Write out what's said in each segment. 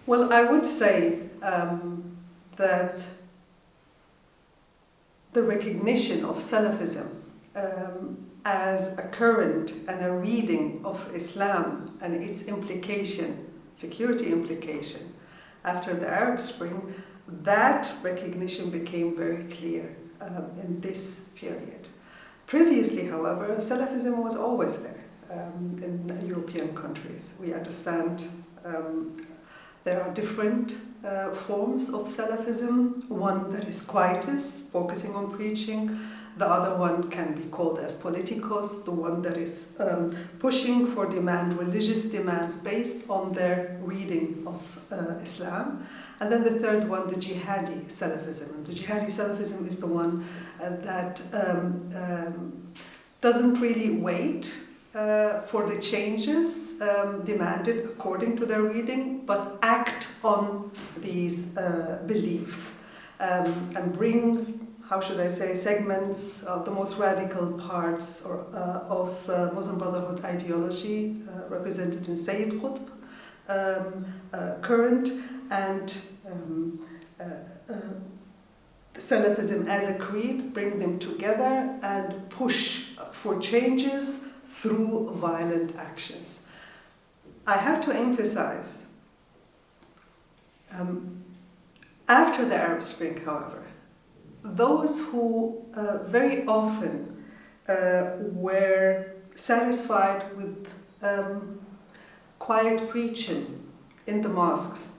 Well, I would say that the recognition of Salafism as a current and a reading of Islam and its implication, security implication, after the Arab Spring, that recognition became very clear in this period. Previously, however, Salafism was always there in European countries. We understand there are different forms of Salafism. One that is quietist, focusing on preaching. The other one can be called as politicos, the one that is pushing for religious demands based on their reading of Islam. And then the third one, the jihadi Salafism. And the jihadi Salafism is the one that doesn't really wait for the changes demanded according to their reading, but act on these beliefs and brings, how should I say, segments of the most radical parts of Muslim Brotherhood ideology represented in Sayyid Qutb, current, and Salafism as a creed, bring them together and push for changes through violent actions. I have to emphasize, after the Arab Spring, however, those who very often were satisfied with quiet preaching in the mosques,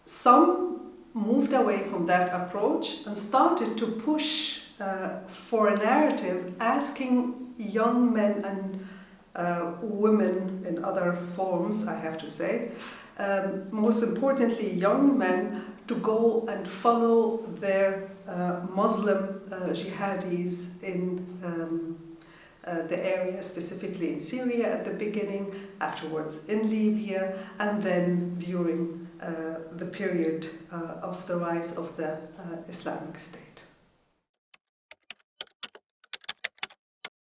some moved away from that approach and started to push for a narrative asking young men and women in other forms, I have to say, most importantly young men, to go and follow their Muslim jihadis in the area, specifically in Syria at the beginning, afterwards in Libya, and then during the period of the rise of the Islamic State.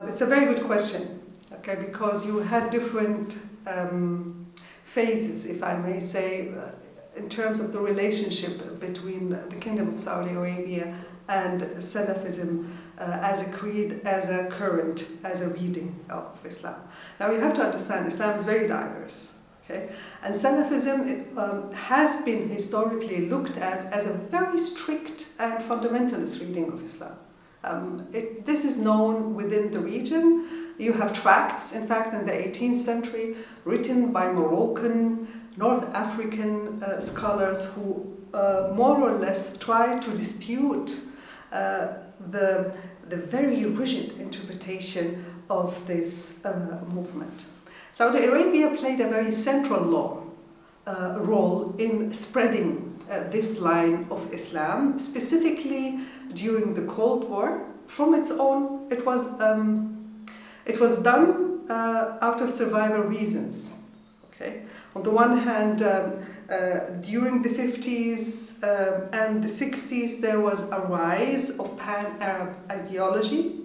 It's a very good question, okay, because you had different phases, if I may say, in terms of the relationship between the Kingdom of Saudi Arabia and Salafism as a creed, as a current, as a reading of Islam. Now you have to understand, Islam is very diverse, okay? And Salafism has been historically looked at as a very strict and fundamentalist reading of Islam. This is known within the region. You have tracts, in fact, in the 18th century, written by Moroccan, North African scholars who more or less try to dispute the very rigid interpretation of this movement. Saudi Arabia played a very central role in spreading this line of Islam, specifically during the Cold War. From its own, it was done out of survival reasons. Okay? On the one hand, during the 50s and the 60s, there was a rise of pan-Arab ideology.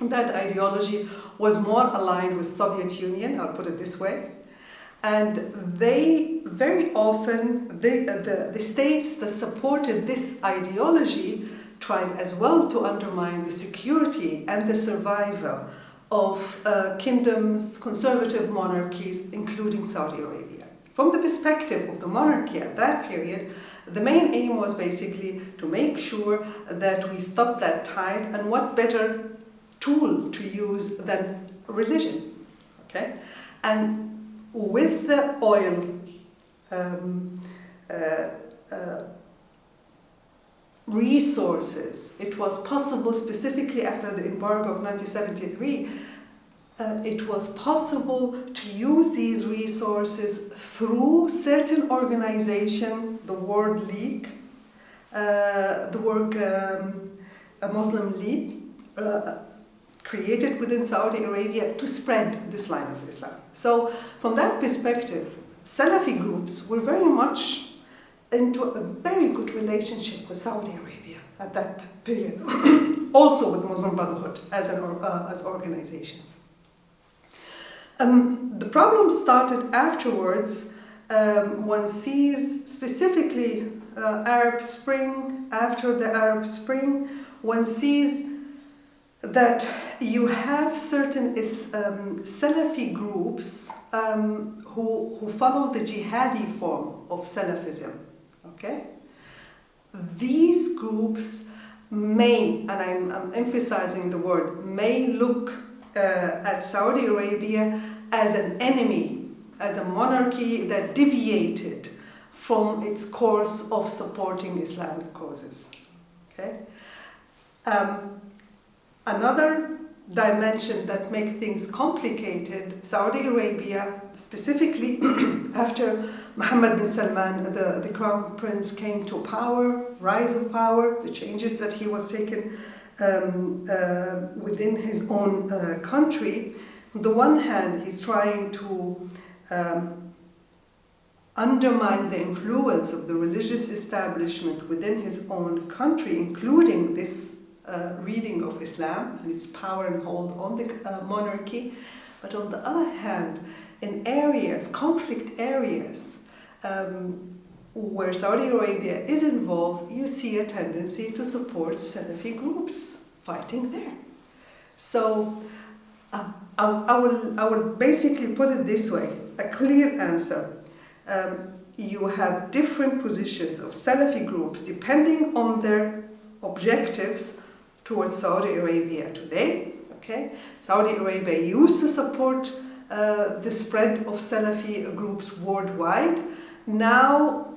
That ideology was more aligned with Soviet Union, I'll put it this way. And they very often, the states that supported this ideology tried as well to undermine the security and the survival of kingdoms, conservative monarchies, including Saudi Arabia. From the perspective of the monarchy at that period, the main aim was basically to make sure that we stop that tide, and what better tool to use than religion, okay? And with the oil resources, it was possible, specifically after the embargo of 1973, it was possible to use these resources through certain organization, the World League, a Muslim League, created within Saudi Arabia to spread this line of Islam. So from that perspective, Salafi groups were very much into a very good relationship with Saudi Arabia at that period, also with Muslim Brotherhood as organizations. The problem started afterwards one sees specifically Arab Spring, after the Arab Spring, one sees that you have certain Salafi groups who follow the jihadi form of Salafism. Okay? These groups may, and I'm emphasizing the word, may look at Saudi Arabia as an enemy, as a monarchy that deviated from its course of supporting Islamic causes. Okay? Another dimension that makes things complicated, Saudi Arabia, specifically after Mohammed bin Salman, the crown prince, came to power, rise of power, the changes that he was taking within his own country. On the one hand, he's trying to undermine the influence of the religious establishment within his own country, including this reading of Islam and its power and hold on the monarchy. But on the other hand, in areas, conflict areas, where Saudi Arabia is involved, you see a tendency to support Salafi groups fighting there. So I will basically put it this way, a clear answer. You have different positions of Salafi groups depending on their objectives towards Saudi Arabia today. Okay? Saudi Arabia used to support the spread of Salafi groups worldwide. Now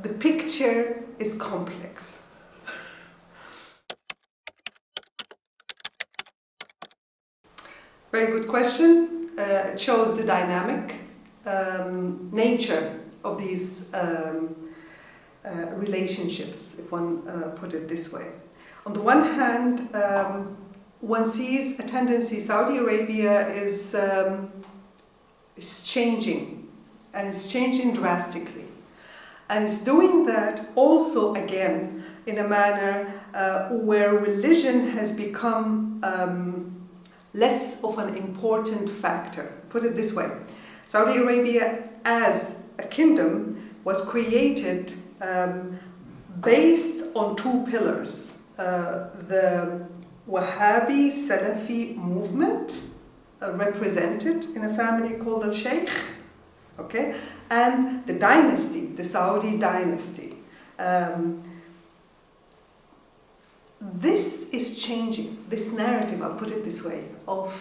the picture is complex. Very good question. It shows the dynamic nature of these relationships, if one put it this way. On the one hand, one sees a tendency. Saudi Arabia is changing, and it's changing drastically. And it's doing that also, again, in a manner where religion has become less of an important factor. Put it this way, Saudi Arabia as a kingdom was created based on two pillars. The Wahhabi Salafi movement, represented in a family called al-Sheikh, okay, and the dynasty, the Saudi dynasty. This is changing, this narrative, I'll put it this way, of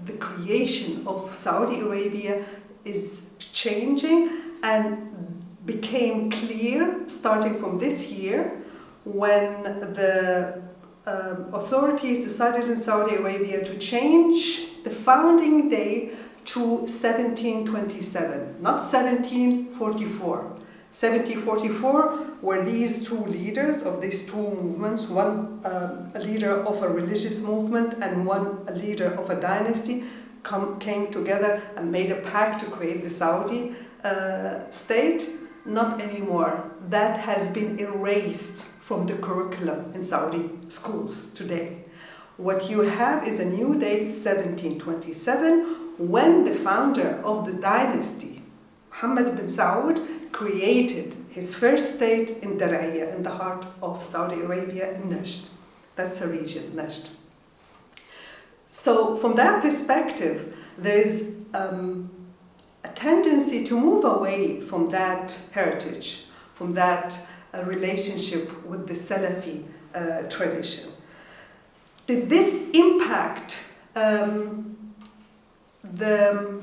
the creation of Saudi Arabia is changing and became clear starting from this year when the authorities decided in Saudi Arabia to change the founding day to 1727, not 1744. 1744 were these two leaders of these two movements, one a leader of a religious movement and one a leader of a dynasty, came together and made a pact to create the Saudi state. Not anymore. That has been erased from the curriculum in Saudi schools today. What you have is a new date, 1727, when the founder of the dynasty, Mohammed bin Saud, created his first state in Daraya, in the heart of Saudi Arabia, in Najd. That's a region, Najd. So from that perspective, there's a tendency to move away from that heritage, from that relationship with the Salafi tradition. Did this impact the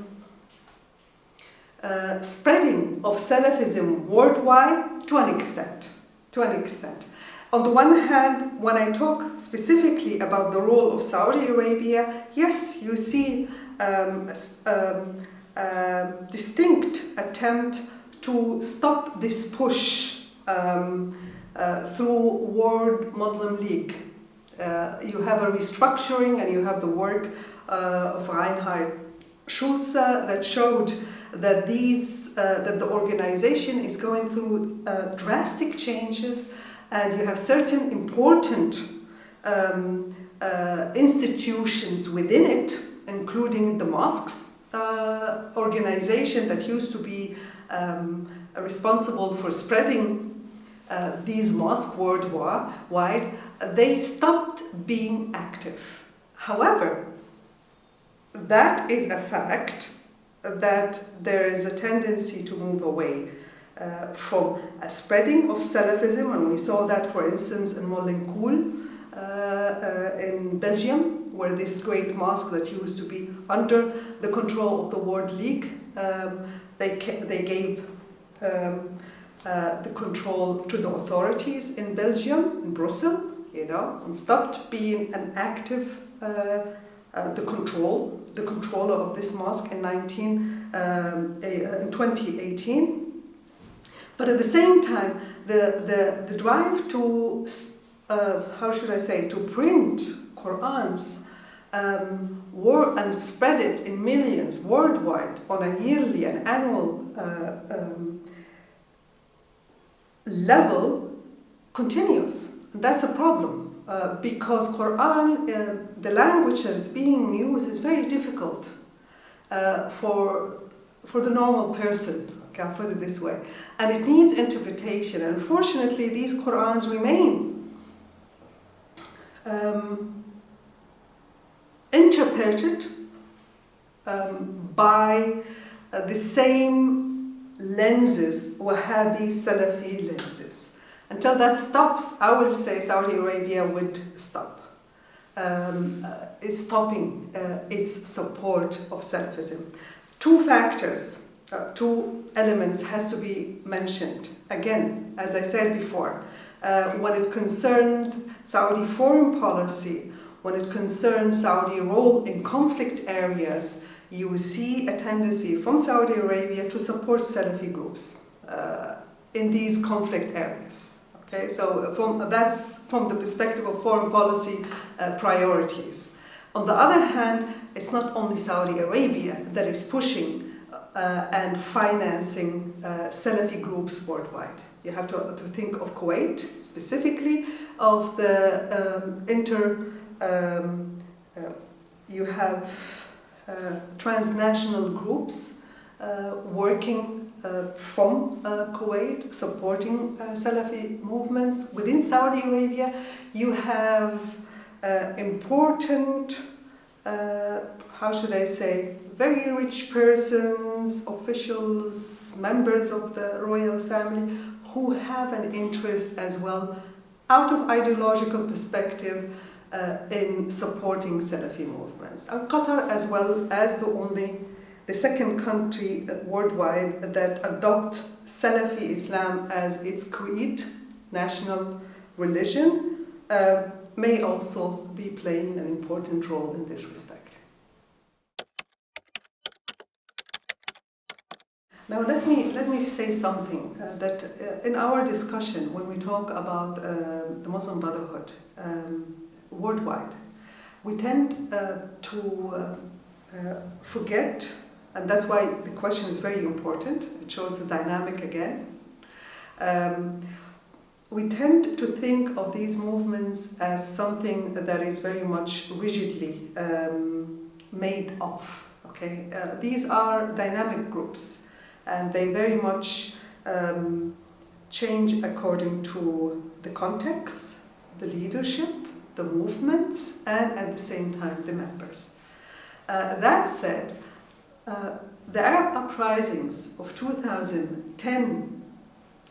spreading of Salafism worldwide? To an extent. On the one hand, when I talk specifically about the role of Saudi Arabia, yes, you see distinct attempt to stop this push through World Muslim League. You have a restructuring and you have the work of Reinhard Schulze that showed that that the organization is going through drastic changes, and you have certain important institutions within it, including the mosques, organization that used to be responsible for spreading these mosques worldwide, they stopped being active. However, that is a fact that there is a tendency to move away from a spreading of Salafism, and we saw that, for instance, in Molenbeek in Belgium, where this great mosque that used to be under the control of the World League, they gave the control to the authorities in Belgium, in Brussels, and stopped being an active the controller of this mosque in 2018. But at the same time, the drive to to print Qur'ans and spread it in millions worldwide on a yearly and annual level continues. That's a problem. Because Quran, the language that's being used is very difficult for the normal person, okay, I'll put it this way. And it needs interpretation. And unfortunately, these Qurans remain interpreted by the same lenses, Wahhabi, Salafi lenses. Until that stops, I will say Saudi Arabia would stop. Is stopping its support of Salafism. Two factors, two elements has to be mentioned. Again, as I said before, when it concerned Saudi foreign policy, when it concerns Saudi role in conflict areas, you will see a tendency from Saudi Arabia to support Salafi groups in these conflict areas. Okay, so that's from the perspective of foreign policy priorities. On the other hand, it's not only Saudi Arabia that is pushing and financing Salafi groups worldwide. You have to think of Kuwait, specifically of the you have transnational groups working from Kuwait, supporting Salafi movements. Within Saudi Arabia, you have important, very rich persons, officials, members of the royal family who have an interest as well, out of ideological perspective, in supporting Salafi movements. And Qatar, as well as the second country worldwide that adopt Salafi Islam as its creed, national religion, may also be playing an important role in this respect. Now let me say something that in our discussion, when we talk about the Muslim Brotherhood worldwide, we tend to forget. And that's why the question is very important. It shows the dynamic again. We tend to think of these movements as something that is very much rigidly made of. Okay, these are dynamic groups, and they very much change according to the context, the leadership, the movements, and at the same time the members. That said, the Arab uprisings of 2010,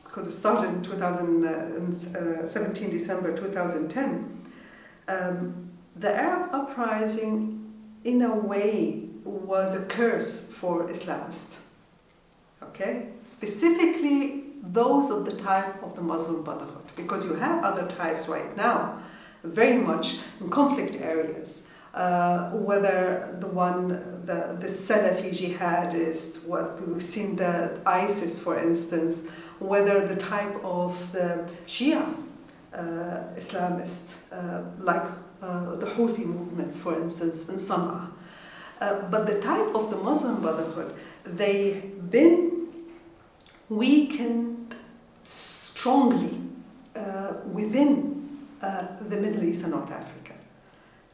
because it started in 2017, December 2010, the Arab uprising in a way was a curse for Islamists. Okay? Specifically those of the type of the Muslim Brotherhood, because you have other types right now, very much in conflict areas. Whether the Salafi jihadist, what we've seen the ISIS, for instance, whether the type of the Shia Islamist, like the Houthi movements, for instance, in Sana'a. But the type of the Muslim Brotherhood, they've been weakened strongly within the Middle East and North Africa.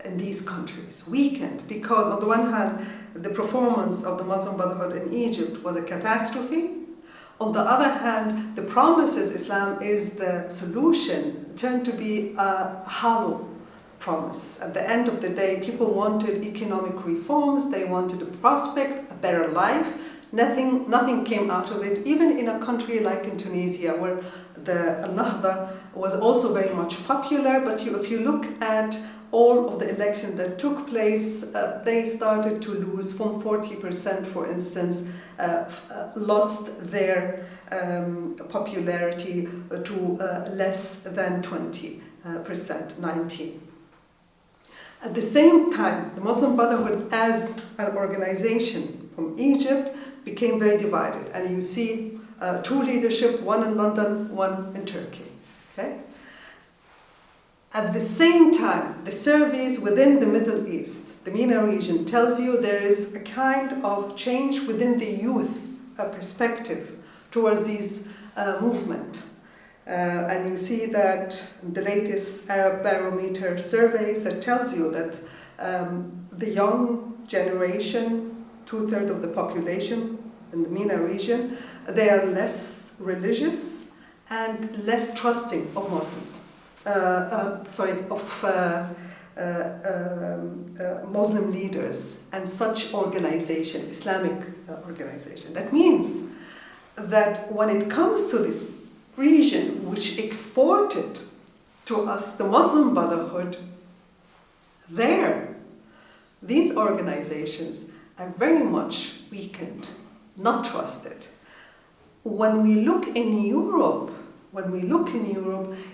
in these countries, weakened, because on the one hand, the performance of the Muslim Brotherhood in Egypt was a catastrophe. On the other hand, the promises Islam is the solution turned to be a hollow promise. At the end of the day, people wanted economic reforms, they wanted a prospect, a better life. Nothing came out of it, even in a country like in Tunisia, where the Nahda was also very much popular, but if you look at all of the elections that took place, they started to lose. From 40%, for instance, lost their popularity to less than 20%, 19%. At the same time, the Muslim Brotherhood as an organization from Egypt became very divided, and you see two leadership, one in London, one in Turkey. Okay? At the same time, the surveys within the Middle East, the MENA region, tells you there is a kind of change within the youth perspective towards these movement. And you see that the latest Arab Barometer surveys that tells you that the young generation, 2/3 of the population in the MENA region, they are less religious and less trusting of Muslims. Muslim leaders and such organization, Islamic organization. That means that when it comes to this region which exported to us the Muslim Brotherhood, these organizations are very much weakened, not trusted. When we look in Europe,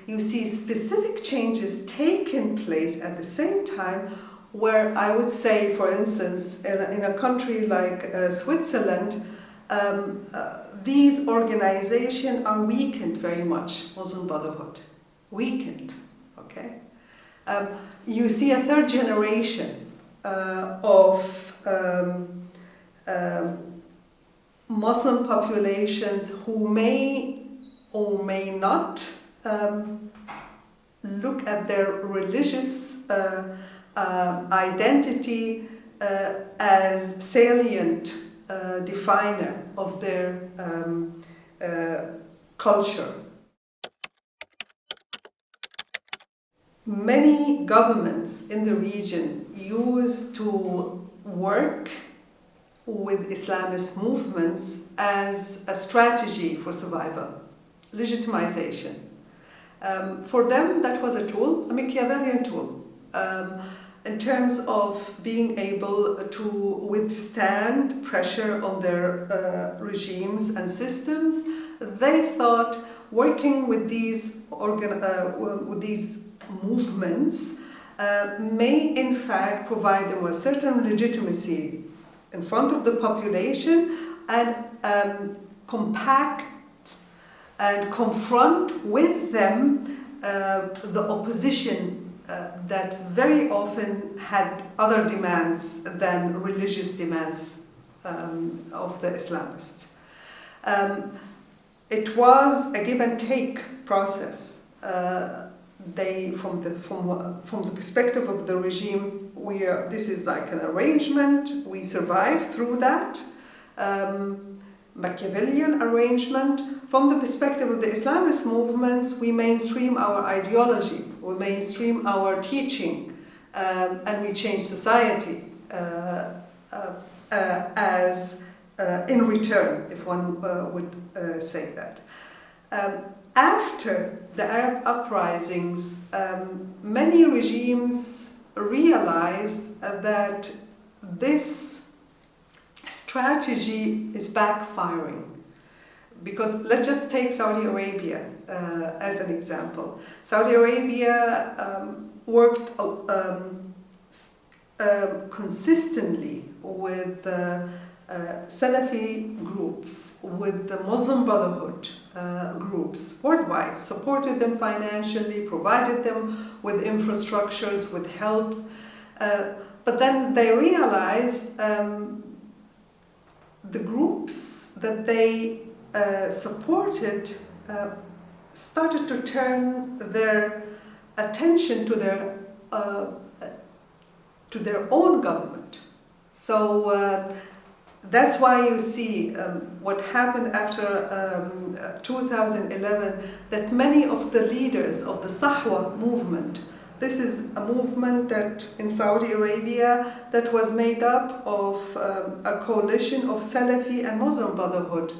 you see specific changes taking place at the same time, where I would say, for instance, in a country like Switzerland, these organizations are weakened very much, Muslim Brotherhood, weakened, okay? You see a third generation of Muslim populations who may or may not look at their religious identity as salient definer of their culture. Many governments in the region used to work with Islamist movements as a strategy for survival, legitimization. For them, that was a tool, a Machiavellian tool, in terms of being able to withstand pressure on their regimes and systems. They thought working with these movements may in fact provide them with certain legitimacy in front of the population and compact and confront with them the opposition that very often had other demands than religious demands of the Islamists. It was a give and take process. From the perspective of the regime, this is like an arrangement. We survive through that Machiavellian arrangement. From the perspective of the Islamist movements, we mainstream our ideology, we mainstream our teaching, and we change society as in return, if one would say that. After the Arab uprisings, many regimes realized that this strategy is backfiring. Because let's just take Saudi Arabia as an example. Saudi Arabia worked consistently with Salafi groups, with the Muslim Brotherhood groups worldwide, supported them financially, provided them with infrastructures, with help. But then they realized the groups that they supported started to turn their attention to their to their own government. So that's why you see what happened after 2011, that many of the leaders of the Sahwa movement, this is a movement that in Saudi Arabia that was made up of a coalition of Salafi and Muslim Brotherhood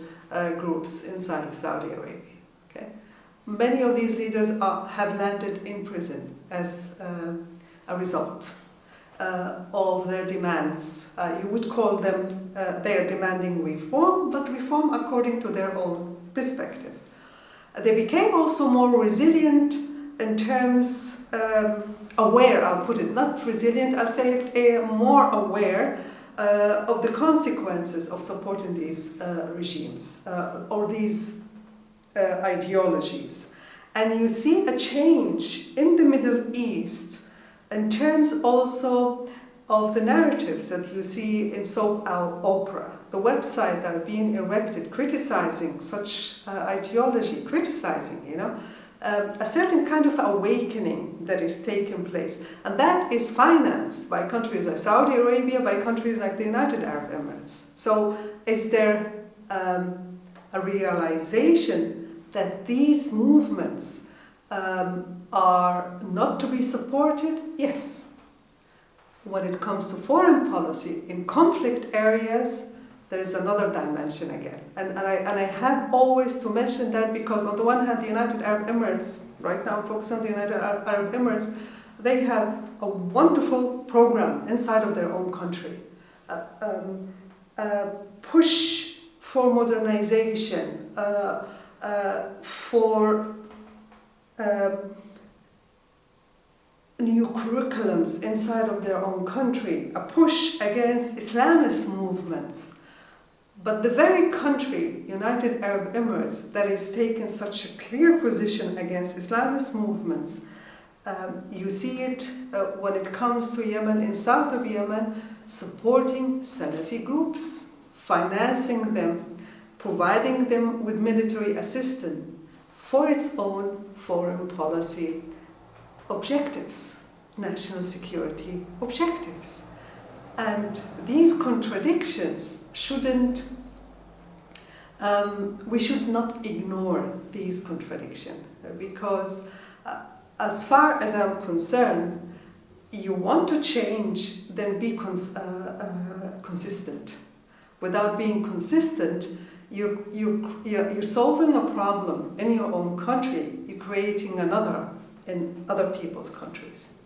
groups inside of Saudi Arabia. Okay? Many of these leaders have landed in prison as a result of their demands. You would call them, they are demanding reform, but reform according to their own perspective. They became also more resilient in terms, aware, I'll put it, not resilient, I'll say more aware of the consequences of supporting these regimes or these ideologies. And you see a change in the Middle East in terms also of the narratives that you see in soap opera, the websites that are being erected criticizing such ideology, criticizing, you know, a certain kind of awakening that is taking place. And that is financed by countries like Saudi Arabia, by countries like the United Arab Emirates. So is there a realization that these movements are not to be supported? Yes. When it comes to foreign policy, in conflict areas, there is another dimension again. And I have always to mention that because on the one hand, the United Arab Emirates, right now I'm focused on the United Arab Emirates, they have a wonderful program inside of their own country. Push for modernization, for new curriculums inside of their own country, a push against Islamist movements. But the very country, United Arab Emirates, that is taking such a clear position against Islamist movements, you see it when it comes to Yemen, in south of Yemen, supporting Salafi groups, financing them, providing them with military assistance for its own foreign policy objectives, national security objectives. And these contradictions shouldn't, we should not ignore these contradictions, because as far as I'm concerned, you want to change, then be consistent. Without being consistent, you're solving a problem in your own country, you're creating another in other people's countries.